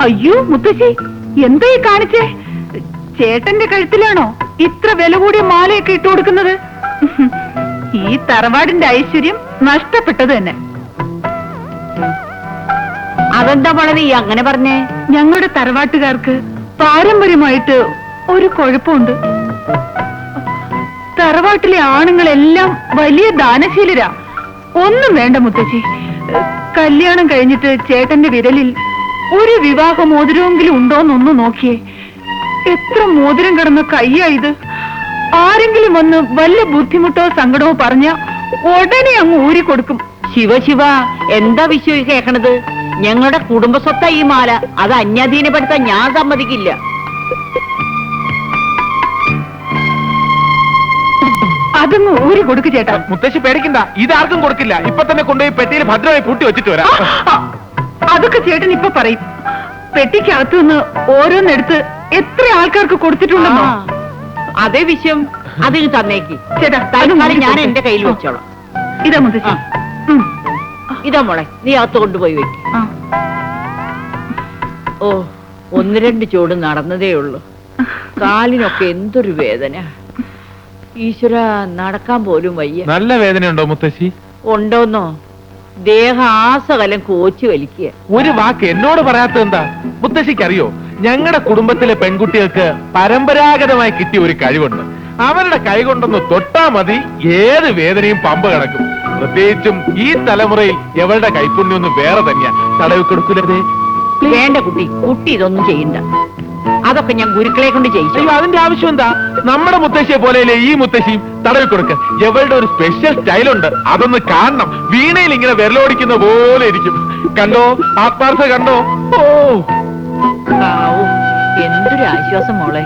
അയ്യോ മുത്തശ്ശി, എന്താ ഈ കാണിച്ചേ? ചേട്ടന്റെ കഴുത്തിലാണോ ഇത്ര വില കൂടിയ മാലയൊക്കെ ഇട്ടു കൊടുക്കുന്നത്? ഈ തറവാടിന്റെ ഐശ്വര്യം നഷ്ടപ്പെട്ടത് തന്നെ. അതെന്താ മോളെ നീ അങ്ങനെ പറഞ്ഞേ? ഞങ്ങളുടെ തറവാട്ടുകാർക്ക് പാരമ്പര്യമായിട്ട് ഒരു കുഴപ്പമുണ്ട്. തറവാട്ടിലെ ആണുങ്ങളെല്ലാം വലിയ ദാനശീലരാ. ഒന്നും വേണ്ട മുത്തശ്ശി, കല്യാണം കഴിഞ്ഞിട്ട് ചേട്ടന്റെ വിരലിൽ ഒരു വിവാഹ മോതിരമെങ്കിലും ഉണ്ടോന്നൊന്ന് നോക്കിയേ. എത്ര മോതിരം കിടന്ന കയ്യായത്. ആരെങ്കിലും വന്ന് വല്ല ബുദ്ധിമുട്ടോ സങ്കടമോ പറഞ്ഞ ഉടനെ അങ്ങ് ഊരിക്കൊടുക്കും. ശിവ എന്താ വിശ്വ കേക്കണത്? ഞങ്ങളുടെ കുടുംബ സ്വത്ത ഈ മാല, അത് അന്യാധീനപ്പെടുത്താൻ ഞാൻ സമ്മതിക്കില്ല. അതങ്ങ് ഊരി കൊടുക്കു ചേട്ടാ. മുത്തശ്ശി പേടിക്കണ്ട, ഇതാർക്കും കൊടുക്കില്ല. ഇപ്പൊ തന്നെ കൊണ്ടുപോയി പെട്ടിയിൽ ഭദ്രമായി പൂട്ടി വെച്ചിട്ട് വരാം. അതൊക്കെ ചേട്ടൻ ഇപ്പൊ പറയും. പെട്ടിക്കകത്തു നിന്ന് ഓരോന്നെടുത്ത് എത്ര ആൾക്കാർക്ക് കൊടുത്തിട്ടുണ്ടെന്നോ? അതേ വിഷയം അതിന് തന്നേക്ക് ചേട്ടാ. തൽക്കാലം ഞാൻ എന്റെ കയ്യിൽ വെച്ചോളാം. ഇതാ മുത്തശ്ശി. ഇതാ മോളെ, നീ അകത്ത് കൊണ്ടുപോയി വെക്ക്. ഓ, 1-2 ചൂട് നടന്നതേ ഉള്ളൂ. കാലിനൊക്കെ എന്തൊരു വേദന. ഈശ്വര, നടക്കാൻ പോലും വയ്യ. നല്ല വേദനയുണ്ടോ മുത്തശ്ശി? ഉണ്ടോന്നോ? ദേഹാസകലം കോച്ചു വലിക്കുക. ഒരു വാക്ക് എന്നോട് പറയാത്തത് എന്താ? മുത്തശ്ശിക്ക് അറിയോ, ഞങ്ങളുടെ കുടുംബത്തിലെ പെൺകുട്ടികൾക്ക് പരമ്പരാഗതമായി കിട്ടിയ ഒരു കഴിവുണ്ട്. അവരുടെ കൈകൊണ്ടൊന്ന് തൊട്ടാ മതി, ഏത് വേദനയും പമ്പ കിടക്കും. പ്രത്യേകിച്ചും ഈ തലമുറയിൽ എവളുടെ കൈപ്പുണ്യൊന്നും വേറെ തന്നെയാ. തടവി കൊടുക്കൂലേ? വേണ്ട കുട്ടി ഇതൊന്നും ചെയ്യണ്ട. അതൊക്കെ ഞാൻ ഗുരുക്കളെ കൊണ്ട് ചെയ്യിച്ചു. അയ്യോ, അതിന്റെ ആവശ്യം എന്താ? നമ്മുടെ മുത്തശ്ശിയെ പോലെയല്ലേ ഈ മുത്തശ്ശിയും. തടവി കൊടുക്ക. എവളുടെ ഒരു സ്പെഷ്യൽ സ്റ്റൈലുണ്ട്, അതൊന്ന് കാണണം. വീണയിൽ ഇങ്ങനെ വിരലോടിക്കുന്ന പോലെ ഇരിക്കും. കണ്ടോ? ആത്മാർത്ഥ കണ്ടോ? ഓ, എന്തൊരു ആശ്വാസം മോളെ.